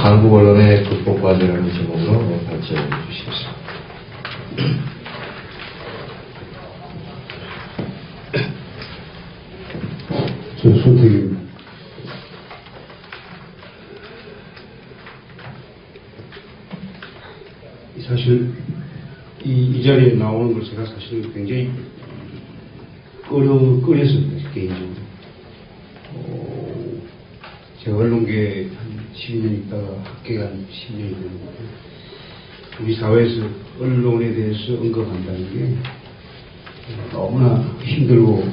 한국 언론의 극복 과제라는 제목으로 발제해 주시겠습니다. 저 손택입니다. 사실 이 자리에 나오는 걸 제가 사실 굉장히 꺼렸습니다, 개인적으로. 제가 언론계에 한 12년 있다가 학계가 한 10년이 됐는데, 우리 사회에서 언론에 대해서 언급한다는 게 너무나 힘들고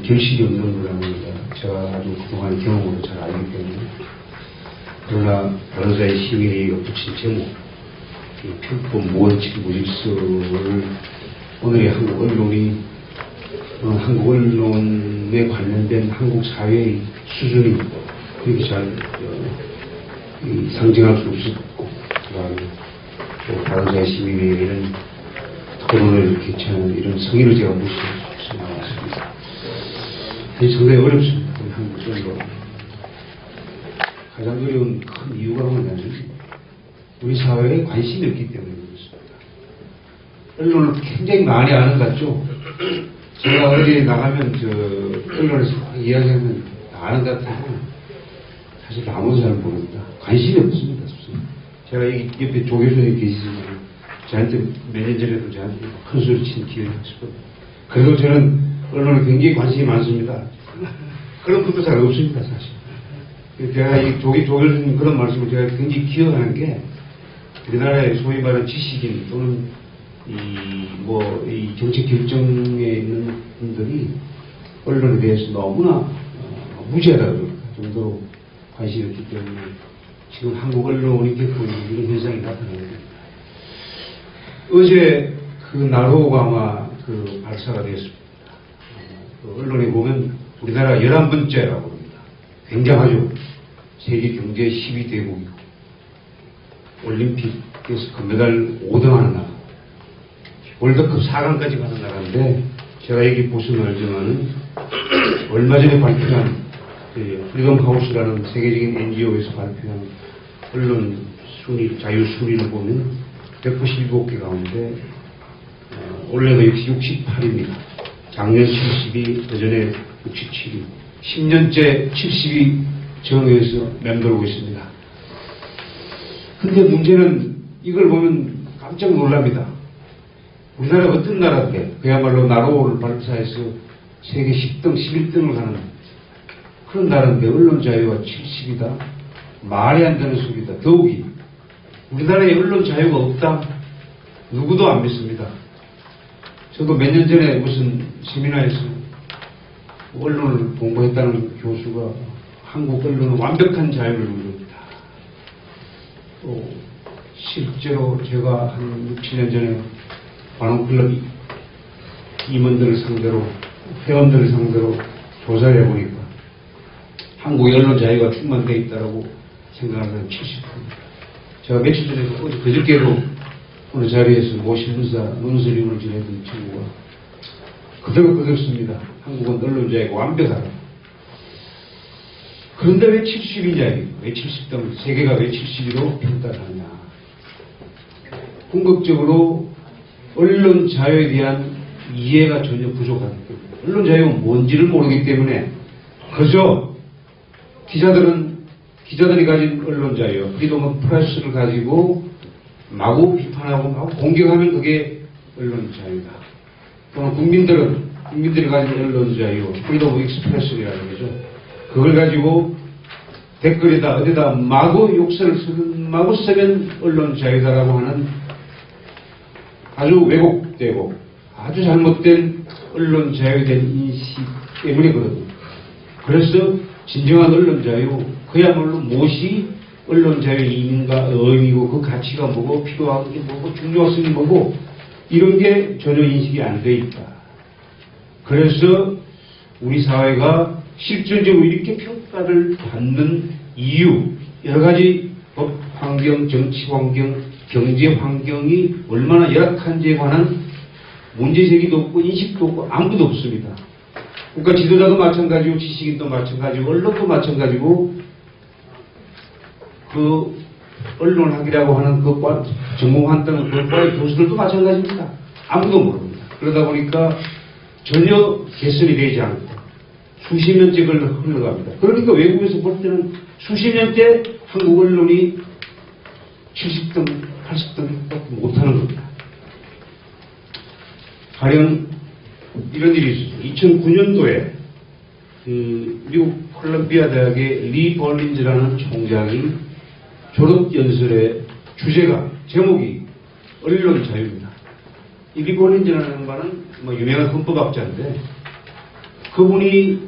결실이 없는 거라는 걸 제가 아주 그동안 경험으로 잘 알기 때문에. 그러나 변호사의 시민회의가 붙인 제목, 편법 무원칙 무질서를 오늘의 한국 언론이 한국 언론에 관련된 한국 사회의 수준이 그렇게 잘 상징할 수 없었고, 또 변호사의 시민회의는 토론을 개최하는 이런 성의를 제가 무시할 수 나왔습니다. 상당히 어렵습니다. 우리 한국 언론. 가장 어려운 큰 이유가 뭐냐면 우리 사회에 관심이 없기 때문에 그렇습니다. 언론을 굉장히 많이 아는 것 같죠? 제가 어디 나가면 언론에서 이야기하면 다 아는 것 같아요. 사실 아무도 잘 모릅니다. 관심이 없습니다. 제가 이 옆에 조 교수님 계시지만 저한테 몇 년 전에도 저한테 큰 소리 친 기억이 있거든요. 그래도 저는 언론에 굉장히 관심이 많습니다. 그런 것도 잘 없습니다, 사실. 제가 이 조 교수님 그런 말씀을 제가 굉장히 기억하는 게, 우리나라의 소위 말하는 지식인 또는 이 정책 결정에 있는 분들이 언론에 대해서 너무나 무지하다고 그럴 정도로 관심이 없기 때문에 지금 한국 언론이 겪고 있는 이런 현상이 나타나는 겁니다. 어제 나로우가 아마 발사가 되었습니다. 언론에 보면 우리나라 11번째라고 합니다. 굉장하죠. 세계 경제 12대국이고 올림픽에서 금메달 5등 하는 나라, 월드컵 4강까지 가는 나라인데, 제가 여기 보시면 알지만은 얼마 전에 발표한 프리덤 하우스라는 세계적인 NGO에서 발표한 언론 순위, 자유 순위를 보면 197개 가운데 올해가 역시 68입니다. 작년 72, 그전에 67위, 10년째 70위 정에서 맴돌고 있습니다. 근데 문제는 이걸 보면 깜짝 놀랍니다. 우리나라가 어떤 나라인데 그야말로 나로우를 발사해서 세계 10등, 11등을 가는 그런 나라인데 언론 자유가 70이다? 말이 안 되는 소리다. 더욱이 우리나라에 언론 자유가 없다? 누구도 안 믿습니다. 저도 몇 년 전에 무슨 세미나에서 언론을 공부했다는 교수가 한국 언론은 완벽한 자유를 누립니다. 또 실제로 제가 한 6, 7년 전에 관훈클럽 임원들을 상대로, 회원들을 상대로 조사를 해보니까 한국의 언론 자유가 충만되어 있다고 생각하는 70%입니다. 제가 며칠 전에 그저께도 어느 자리에서 모 신문사 논설위원을 지내던 친구가 그대로 그렇습니다. 한국은 언론 자유가 완벽하다. 그런데 왜 70이냐, 왜 70등, 세계가 왜 70위로 평가를 하냐. 궁극적으로 언론 자유에 대한 이해가 전혀 부족하기 때문에, 언론 자유가 뭔지를 모르기 때문에, 그저 기자들이 가진 언론 자유, 프리덤 오브 프레스를 가지고 마구 비판하고 마구 공격하면 그게 언론 자유다. 또는 국민들이 가진 언론 자유, 프리덤 오브 익스프레스라는 거죠. 그걸 가지고 댓글에다 어디다 마구 욕설을 쓰면, 마구 쓰면 언론 자유다라고 하는 아주 왜곡되고 아주 잘못된 언론 자유에 대한 인식 때문이거든요. 그래서 진정한 언론 자유, 그야말로 무엇이 언론 자유의 의미가 의미고 그 가치가 뭐고 필요한 게 뭐고 중요성이 뭐고 이런 게 전혀 인식이 안 돼 있다. 그래서 우리 사회가 실질적으로 이렇게 평가를 받는 이유, 여러 가지 법 환경, 정치 환경, 경제 환경이 얼마나 열악한지에 관한 문제제기도 없고 인식도 없고 아무도 없습니다. 그러니까 지도자도 마찬가지고 지식인도 마찬가지고 언론도 마찬가지고 그 언론학이라고 하는 그 전공한다는 그 과의 교수들도 마찬가지입니다. 아무도 모릅니다. 그러다 보니까 전혀 개선이 되지 않고 수십 년째 흘러갑니다. 그러니까 외국에서 볼 때는 수십 년째 한국 언론이 70등, 80등밖에 못하는 겁니다. 가령 이런 일이 있었어요. 2009년도에 미국 콜롬비아 대학의 리 벌린즈라는 총장이 졸업연설의 주제가, 제목이 언론 자유입니다. 이 리 벌린즈라는 바는 유명한 헌법학자인데, 그분이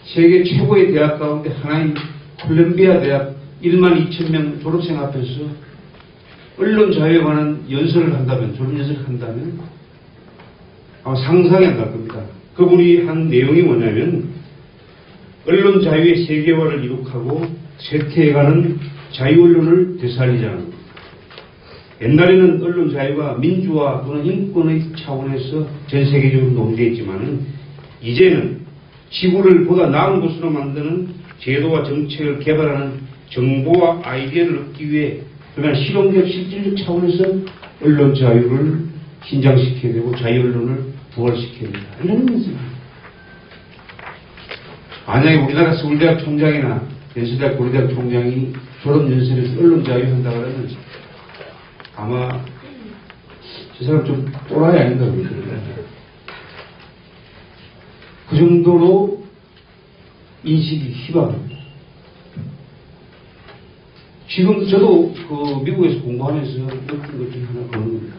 세계 최고의 대학 가운데 하나인 콜롬비아 대학 1만 2천 명 졸업생 앞에서 언론 자유에 관한 연설을 한다면, 졸업연설을 한다면 아마 상상이 안 갈 겁니다. 그분이 한 내용이 뭐냐면, 언론 자유의 세계화를 이룩하고 쇠퇴해가는 자유언론을 되살리자는 겁니다. 옛날에는 언론 자유가 민주화 또는 인권의 차원에서 전 세계적으로 논의되었지만, 이제는 지구를 보다 나은 곳으로 만드는 제도와 정책을 개발하는 정보와 아이디어를 얻기 위해 그러나 실용적 실질적 차원에서 언론 자유를 신장시켜야 되고 자유언론을 부활시켜야 된다. 이런 문제입니다. 만약에 우리나라 서울대학 총장이나 연세대학 고려대학 총장이 졸업연설에서 언론 자유 한다 그러면 아마 저 사람 좀 또라이 아닌가 그러거든요. 그 정도로 인식이 희박합니다. 지금 저도 그 미국에서 공부하면서 느낀 것 중에 하나 그런 겁니다.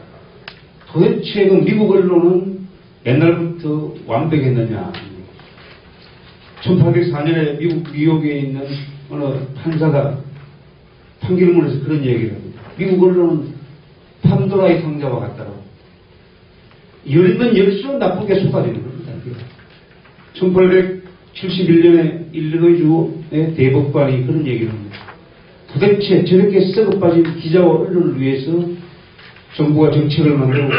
도대체 그 미국 언론은 옛날부터 완벽했느냐. 1804년에 미국 뉴욕에 있는 어느 판사가 판결문에서 그런 얘기를 합니다. 미국 언론은 판도라의 상자와 같다고. 열면 열수록 나쁘게 쏟아지는 겁니다. 1871년에 일리노이주의 대법관이 그런 얘기를 합니다. 도대체 저렇게 썩어 빠진 기자와 언론을 위해서 정부가 정책을 만들고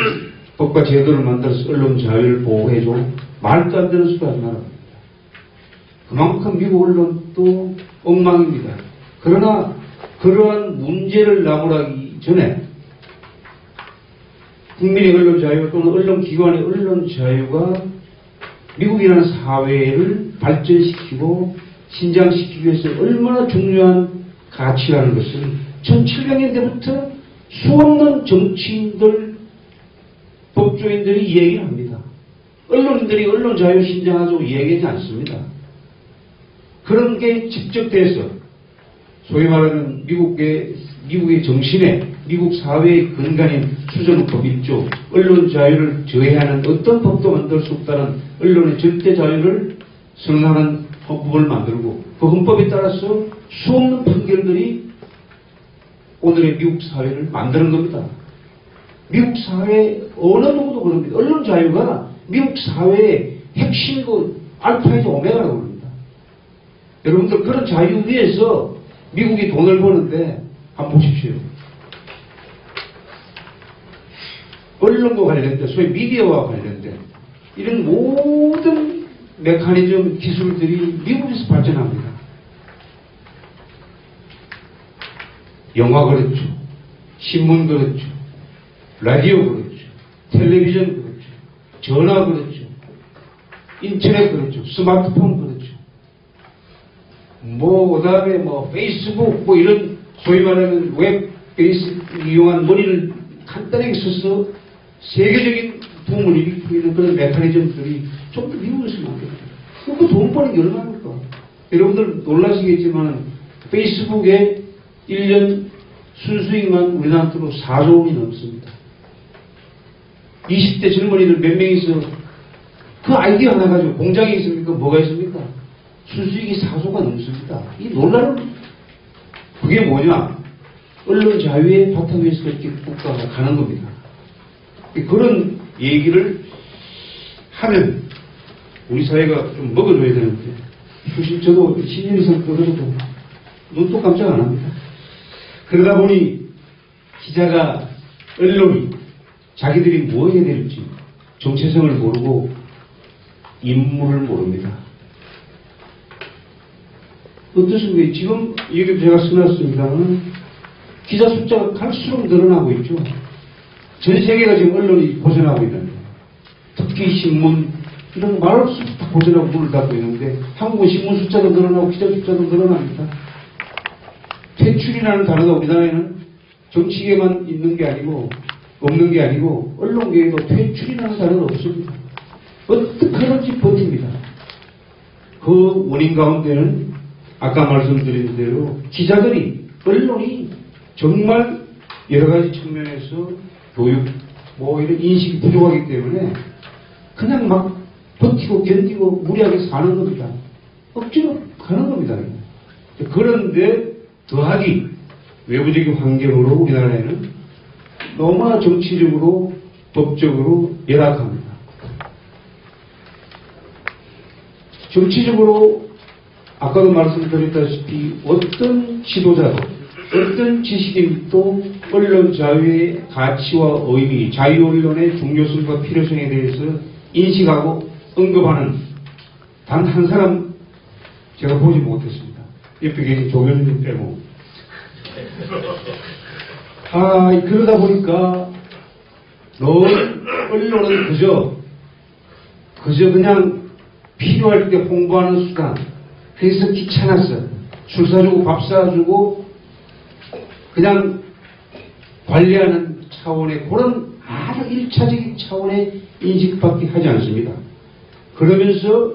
법과 제도를 만들어서 언론 자유를 보호해줘. 말도 안 되는 소리 하지 말아야 됩니다. 그만큼 미국 언론도 엉망입니다. 그러나 그러한 문제를 나무라기 전에 국민의 언론 자유 또는 언론기관의 언론 자유가 미국이라는 사회를 발전시키고 신장시키기 위해서 얼마나 중요한 가치라는 것을 1700년대부터 수없는 정치인들, 법조인들이 이야기를 합니다. 언론인들이 언론 자유 신장하자고 이야기하지 않습니다. 그런 게 직접돼서 소위 말하는 미국의 정신에, 미국 사회의 근간인 수정법 1조, 언론 자유를 저해하는 어떤 법도 만들 수 없다는 언론의 절대 자유를 선언하는 헌법을 만들고, 그 헌법에 따라서 수없는 판결들이 오늘의 미국 사회를 만드는 겁니다. 미국 사회 어느 누구도 그럽니다. 언론 자유가 미국 사회의 핵심이고 알파이자 오메가라고 그럽니다. 여러분들 그런 자유 위에서 미국이 돈을 버는데 한번 보십시오. 언론과 관련된, 소위 미디어와 관련된 이런 모든 메커니즘 기술들이 미국에서 발전합니다. 영화 그렇죠. 신문 그렇죠. 라디오 그렇죠. 텔레비전 그렇죠. 전화 그렇죠. 인터넷 그렇죠. 스마트폰 그렇죠. 그 다음에 페이스북, 이런 소위 말하는 웹 베이스 이용한 머리를 간단하게 써서 세계적인 도움을 일으키고 있는 그런 메커니즘들이 좀 더 미국에서 만듭니다. 그 돈 버는 게 얼마입니까? 여러분들 놀라시겠지만 페이스북에 1년 순수익만 우리나라 돈으로 4조 원이 넘습니다. 20대 젊은이들 몇 명이서 그 아이디어 하나 가지고 공장이 있습니까? 뭐가 있습니까? 순수익이 4조가 넘습니다. 이 놀라운, 그게 뭐냐? 언론 자유의 바탕 위에서 그렇게 국가가 가는 겁니다. 그런 얘기를 하면 우리 사회가 좀 먹어줘야 되는데, 사실 저도 10년 이상 끌어도 눈도 깜짝 안 합니다. 그러다 보니 기자가, 언론이 자기들이 뭐 해야 될지 정체성을 모르고 인물을 모릅니다. 어떻습니까? 지금 여기 제가 써놨습니다만 기자 숫자가 갈수록 늘어나고 있죠. 전 세계가 지금 언론이 보존하고 있는데 특히 신문 이런 말할 수 없이 보존하고 문을 닫고 있는데 한국은 신문 숫자도 늘어나고 기자 숫자도 늘어납니다. 퇴출이라는 단어가 우리나라에는 정치계만 있는 게 아니고 없는 게 아니고 언론계에도 퇴출이라는 단어가 없습니다. 어떻게 하든지 버팁니다. 그 원인 가운데는 아까 말씀드린 대로 기자들이 언론이 정말 여러 가지 측면에서 교육 뭐 이런 인식이 부족하기 때문에 그냥 막 버티고 견디고 무리하게 사는 겁니다. 억지로 가는 겁니다. 그런데 더하기 외부적인 환경으로 우리나라에는 너무나 정치적으로 법적으로 열악합니다. 정치적으로 아까도 말씀드렸다시피 어떤 지도자도 어떤 지식인도 언론 자유의 가치와 의미, 자유 언론의 중요성과 필요성에 대해서 인식하고 언급하는 단 한 사람 제가 보지 못했습니다. 옆에 계신 조교수님 빼고. 그러다 보니까 언론은 그저 그냥 필요할 때 홍보하는 수단. 그래서 귀찮았어. 술 사주고 밥 사주고 그냥 관리하는 차원의 그런 아주 1차적인 차원의 인식밖에 하지 않습니다. 그러면서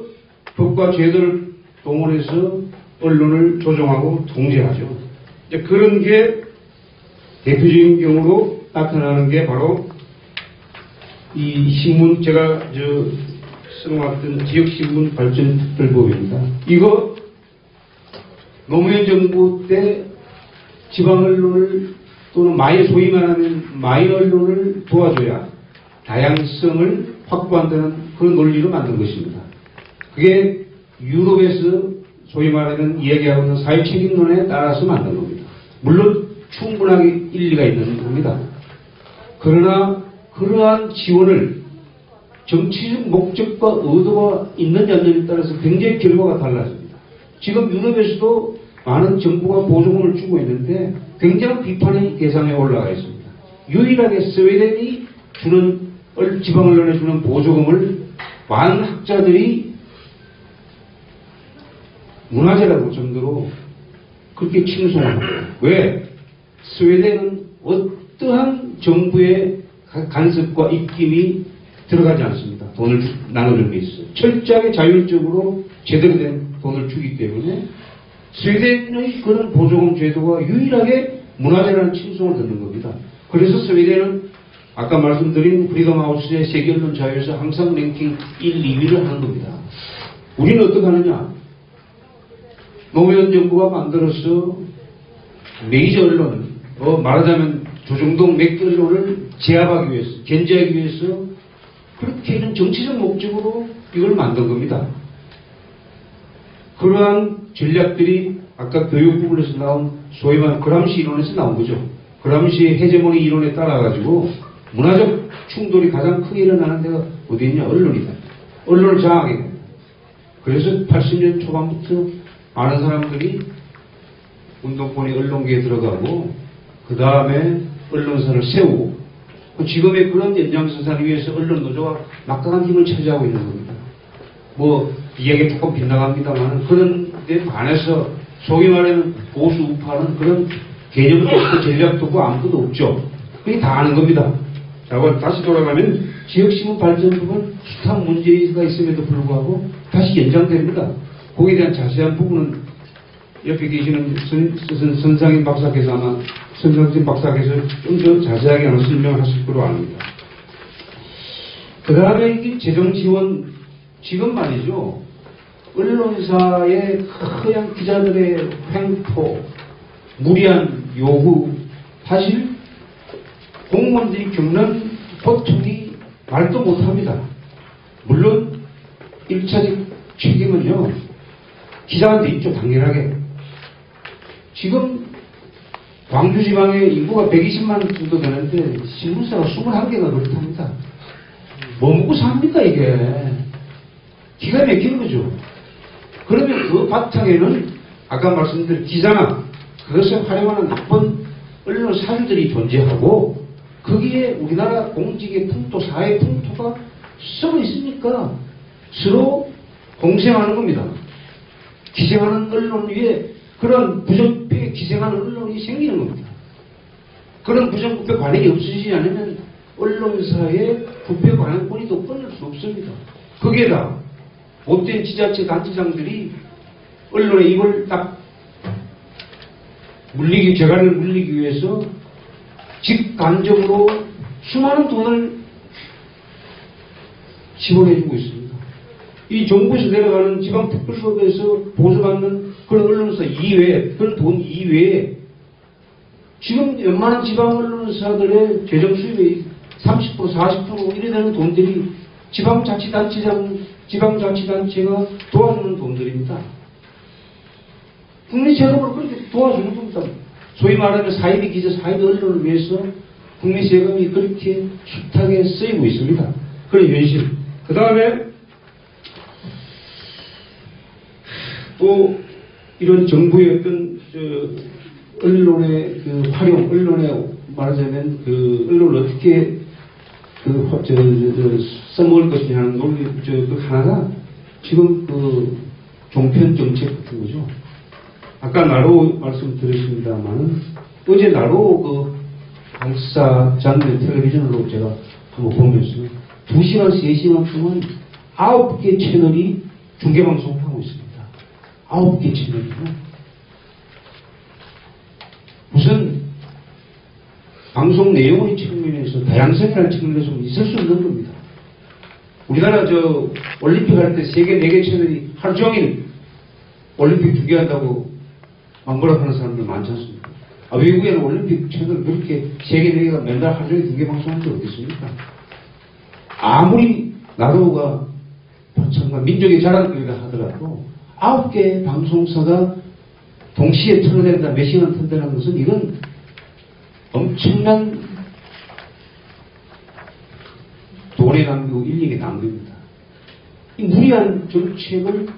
법과 제도를 동원해서 언론을 조종하고 통제하죠. 이제 그런 게 대표적인 경우로 나타나는 게 바로 이 신문, 제가 써놓았던 지역신문 발전특별법입니다. 이거 노무현 정부 때 지방언론을 또는 소위 말하면 마이 언론을 도와줘야 다양성을 확보한다는 그런 논리로 만든 것입니다. 그게 유럽에서 소위 말하는 이야기하고 있는 사회책임론에 따라서 만든 겁니다. 물론 충분하게 일리가 있는 겁니다. 그러나 그러한 지원을 정치적 목적과 의도가 있느냐 없느냐에 따라서 굉장히 결과가 달라집니다. 지금 유럽에서도 많은 정부가 보조금을 주고 있는데 굉장한 비판의 대상에 올라가 있습니다. 유일하게 스웨덴이 지방 언론에 주는 보조금을 많은 학자들이 문화재라고 할 정도로 그렇게 칭송합니다. 왜? 스웨덴은 어떠한 정부의 간섭과 입김이 들어가지 않습니다. 돈을 나눠주는 게 있어요. 철저하게 자율적으로 제대로 된 돈을 주기 때문에 스웨덴의 그런 보조금 제도가 유일하게 문화재라는 칭송을 듣는 겁니다. 그래서 스웨덴은 아까 말씀드린 프리덤 하우스의 세계 언론 자유에서 항상 랭킹 1, 2위를 하는 겁니다. 우리는 어떻게 하느냐? 노무현 정부가 만들어서 메이저 언론, 말하자면 조정동 맥주 언론을 제압하기 위해서, 견제하기 위해서 그렇게는 정치적 목적으로 이걸 만든 겁니다. 그러한 전략들이 아까 교육 부분에서 나온 소위 말하는 그람시 이론에서 나온 거죠. 그람시의 헤제모니 이론에 따라가지고 문화적 충돌이 가장 크게 일어나는 데가 어디 있냐? 언론이다. 언론을 장악해야 됩니다. 그래서 80년 초반부터 많은 사람들이 운동권이 언론계에 들어가고 그 다음에 언론사를 세우고 지금의 그런 연장선상을 위해서 언론노조가 막강한 힘을 차지하고 있는 겁니다. 이야기 조금 빗나갑니다만 그런 데 반해서 소위 말하는 보수 우파는 그런 개념도 없고 전략도 없고 아무것도 없죠. 그게 다 아는 겁니다. 자, 다시 돌아가면 지역신문 발전법은 숱한 문제가 있음에도 불구하고 다시 연장됩니다. 거기에 대한 자세한 부분은 옆에 계시는 선상인 박사께서 아마 선상진 박사께서 좀 더 자세하게 아마 설명하실 거로 압니다. 그 다음에 이게 재정지원, 지금 말이죠. 언론사의 허양 기자들의 횡포, 무리한 요구, 사실 공무원들이 겪는 고통이 말도 못합니다. 물론 1차적 책임은요 기자한테 있죠. 당연하게. 지금 광주지방의 인구가 120만 정도 되는데 신문사가 21개가 그렇답니다. 뭐 먹고 삽니까 이게. 기가 막히는 거죠. 그러면 그 바탕에는 아까 말씀드린 기자나 그것을 활용하는 나쁜 언론 사주들이 존재하고 거기에 우리나라 공직의 풍토, 사회 풍토가 썩어 있으니까 서로 공생하는 겁니다. 기생하는 언론 위에 그런 부정부패에 기생하는 언론이 생기는 겁니다. 그런 부정부패 관행이 없어지지 않으면 언론사의 부패 관행 권위도 끊을 수 없습니다. 거기에다 못된 지자체 단체장들이 언론에 이걸 딱 재갈을 물리기 위해서 직간접으로 수많은 돈을 지원해주고 있습니다. 이 정부에서 내려가는 지방특별수업에서 보수받는 그런 언론사 이외에, 그런 돈 이외에 지금 웬만한 지방 언론사들의 재정 수입의 30%, 40% 이래 되는 돈들이 지방자치단체가 도와주는 돈들입니다. 국민 세금으로 그렇게 도와주는 겁니다. 소위 말하면 사이비 기자, 사이비 언론을 위해서 국민 세금이 그렇게 숱하게 쓰이고 있습니다. 그런 현실. 그 다음에 또 이런 정부의 어떤 언론의 그 활용, 언론의 말하자면 그 언론을 어떻게 써먹을 것이냐 하는 논리, 그 하나가 지금 그 종편 정책 같은 거죠. 아까 나로 말씀드렸습니다만 어제 나로 그 방사 장면 텔레비전으로 제가 한번 보면서 2시간, 3시간 동안 9개 채널이 중계방송을 하고 있습니다. 9개 채널이요. 우선 방송 내용의 측면에서 다양성이라는 측면에서 있을 수 있는 겁니다. 우리나라 올림픽 할 때 세계 4개 채널이 하루 종일 올림픽 중계한다고 막무라 하는 사람들 많지 않습니까? 외국에는 올림픽 채널 그렇게 세계 4개가 맨날 하루 종일 중계방송한 적 어디 있습니까? 아무리 나라가 정말 민족의 자랑거리라 하더라도 9개 방송사가 동시에 틀어낸다, 몇 시간 틀어낸다는 것은 이건 엄청난 돈의 낭비고 인력의 낭비입니다. 이 무리한 정책을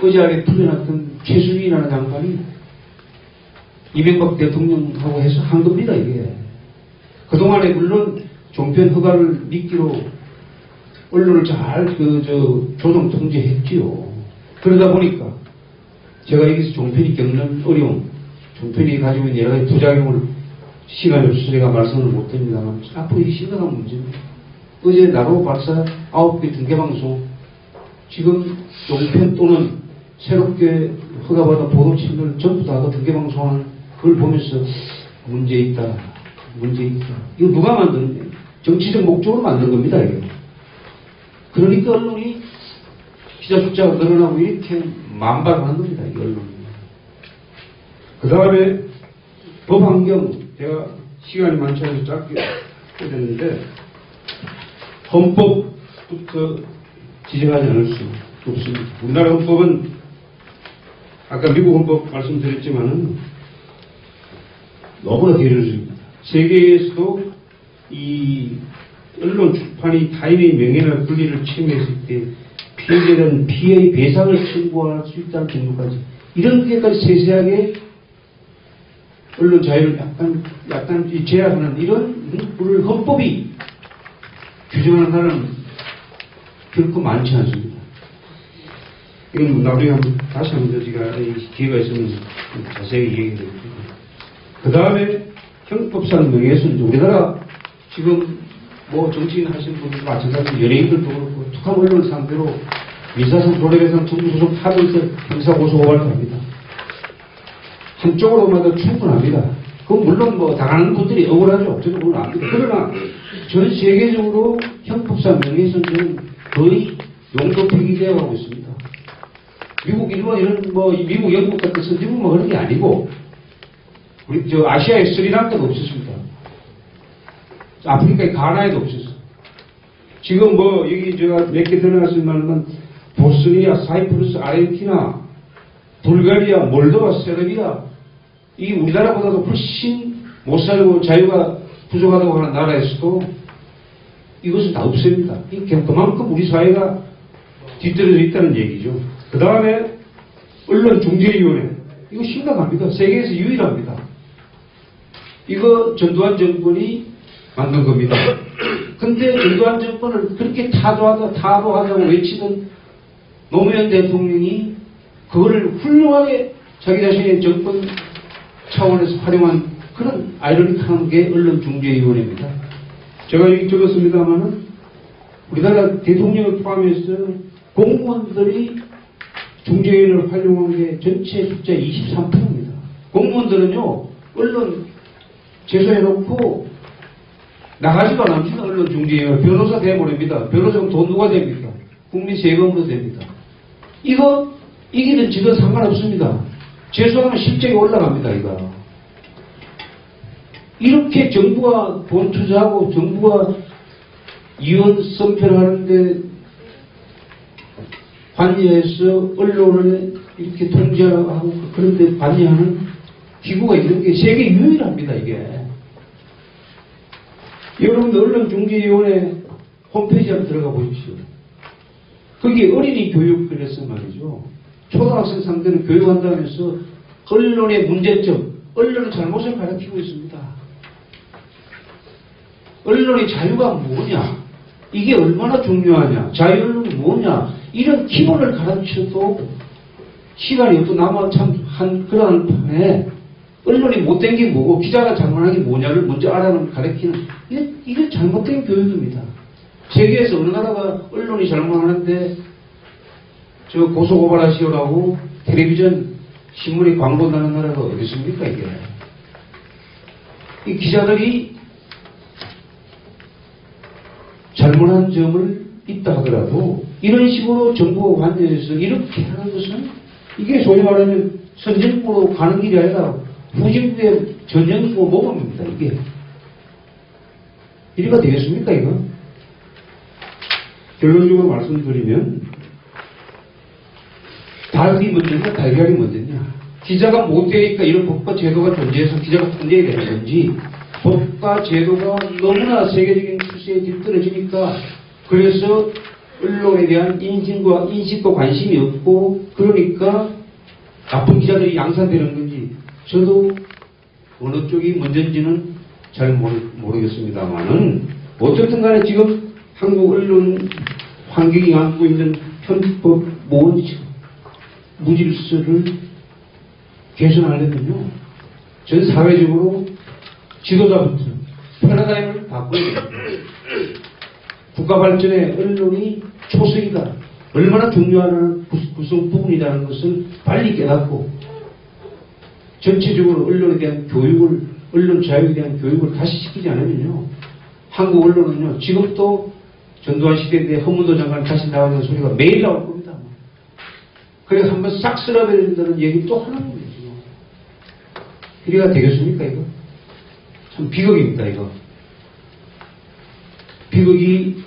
어제 안에 풀려났던 최순희라는 양반이 이명박 대통령하고 해서 한 겁니다, 이게. 그동안에 물론 종편 허가를 미끼로 언론을 잘 조정 통제했지요. 그러다 보니까 제가 여기서 종편이 겪는 어려움, 종편이 가지고 있는 여러 가지 부작용을 시간이 없어서 제가 말씀을 못 드립니다만 앞으로 이 심각한 문제입니다. 어제 나로 발사 9개 중계방송 지금 종편 또는 새롭게 허가받아 보도 채널 전부 다 중계방송하는 그걸 보면서 문제 있다. 이거 누가 만드느냐? 정치적 목적으로 만든 겁니다, 이게. 그러니까 언론이 기자 숫자가 늘어나고 이렇게 만발하는 겁니다, 이 언론이. 그 다음에 법 환경, 제가 시간이 많지 않아서 짧게 해드렸는데, 헌법부터 지적하지 않을 수 없습니다. 우리나라 헌법은 아까 미국 헌법 말씀드렸지만은 너무나 게으르습니다. 세계에서도 이 언론 출판이 타인의 명예나 권리를 침해했을 때 피해자는 피해의 배상을 청구할 수 있다는 정도까지 이렇게까지 세세하게 언론 자유를 약간 제약하는 이런 문구를 헌법이 규정하는 나라는 결코 많지 않습니다. 이건 나중에 다시 한번 제가 기회가 있으면 자세히 얘기해드릴게요. 그 다음에 형법상 명예훼손, 우리나라 지금 뭐 정치인 하시는 분들 마찬가지로 연예인들도 그렇고 tuk한 언론을 상대로 민사상, 도래배상, 정부소송 하면서 형사고소고발을 합니다. 한쪽으로만 충분합니다. 그건 물론 뭐 당하는 분들이 억울하죠. 저는 물론 압니다. 그러나 전 세계적으로 형법상 명예훼손죄는 거의 용도 폐기되어 가고 있습니다. 미국, 일본 이런 미국, 영국 같은 선진국 뭐 그런 게 아니고 우리 아시아의 스리랑카도 없었습니다. 아프리카의 가나에도 없었어. 지금 여기 제가 몇 개 들어갔으면 보스니아, 사이프러스, 아르헨티나, 불가리아, 몰도바, 세르비아 이게 우리나라보다도 훨씬 못 살고 자유가 부족하다고 하는 나라에서도 이것은 다 없습니다. 그만큼 우리 사회가 뒤떨어져 있다는 얘기죠. 그 다음에 언론중재위원회 이거 심각합니다. 세계에서 유일합니다. 이거 전두환 정권이 만든 겁니다. 근데 전두환 정권을 그렇게 타도하자고 외치던 노무현 대통령이 그거를 훌륭하게 자기 자신의 정권 차원에서 활용한 그런 아이러니한 게 언론중재위원회입니다. 제가 여기 적었습니다만은 우리나라 대통령을 포함해서 공무원들이 중재위원회를 활용한 게 전체 숫자 23%입니다. 공무원들은요, 언론 제소해놓고 나가지도 않습니다. 언론중재위원회. 변호사 돼버립니다. 변호사는 돈 누가 됩니까? 국민 세금으로 됩니다. 이거 이기든 지든 상관없습니다. 제소하면 실적이 올라갑니다. 이거. 이렇게 정부가 돈 투자하고 정부가 이혼 선편하는데 관여해서 언론을 이렇게 통제하고 그런데 관여하는 기구가 있는 게 세계 유일합니다. 이게. 여러분들 언론중재위원회 홈페이지 한번 들어가 보십시오. 거기 어린이 교육 그래서 말이죠. 초등학생 상대로 교육한다면서 언론의 문제점, 언론의 잘못을 가르치고 있습니다. 언론의 자유가 뭐냐? 이게 얼마나 중요하냐? 자유언론이 뭐냐? 이런 기본을 가르쳐도 시간이 또 남아 참 한 그런 판에 언론이 못된 게 뭐고 기자가 잘못한 게 뭐냐를 먼저 가르치는 이게 잘못된 교육입니다. 세계에서 어느 나라가 언론이 잘못하는데 저 고소고발하시오라고 텔레비전 신문에 광고 나는 나라가 어디 있습니까 이게? 이 기자들이 잘못한 점을 있다 하더라도 이런 식으로 정부가 관여해서 이렇게 하는 것은 이게 소위 말하면 선진국으로 가는 길이 아니라 후진국의 전형이고 모범입니다. 이게 이래가 되겠습니까 이거? 결론적으로 말씀드리면 닭이 먼저냐 달걀이 먼저냐, 기자가 못되니까 이런 법과 제도가 존재해서 기자가 통제해야 되는 건지, 법과 제도가 너무나 세계적인 추세에 뒤떨어지니까 그래서 언론에 대한 인식과 관심이 없고 그러니까 나쁜 기자들이 양산되는 건지, 저도 어느 쪽이 먼저인지는 잘 모르겠습니다만은 어쨌든 간에 지금 한국 언론 환경이 안고 있는 편집법 무질서를 개선하려면요, 전 사회적으로 지도자부터 패러다임을 바꿔야 됩니다. 국가 발전에 언론이 초석이다, 얼마나 중요한 구성 부분이라는 것을 빨리 깨닫고 전체적으로 언론에 대한 교육을, 언론 자유에 대한 교육을 다시 시키지 않으면요, 한국 언론은요, 지금도 전두환 시대 때 허문도 장관 다시 나오는 소리가 매일 나올 겁니다. 그래서 한번 싹 쓸어버려야 된다는 얘기 또 하는 겁니다. 이래가 되겠습니까, 이거? 참 비극입니다, 이거. 비극이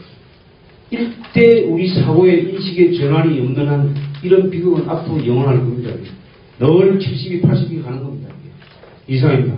일대 우리 사고의 인식의 전환이 없는 한 이런 비극은 앞으로 영원할 겁니다. 늘 70이 80이 가는 겁니다. 이상입니다.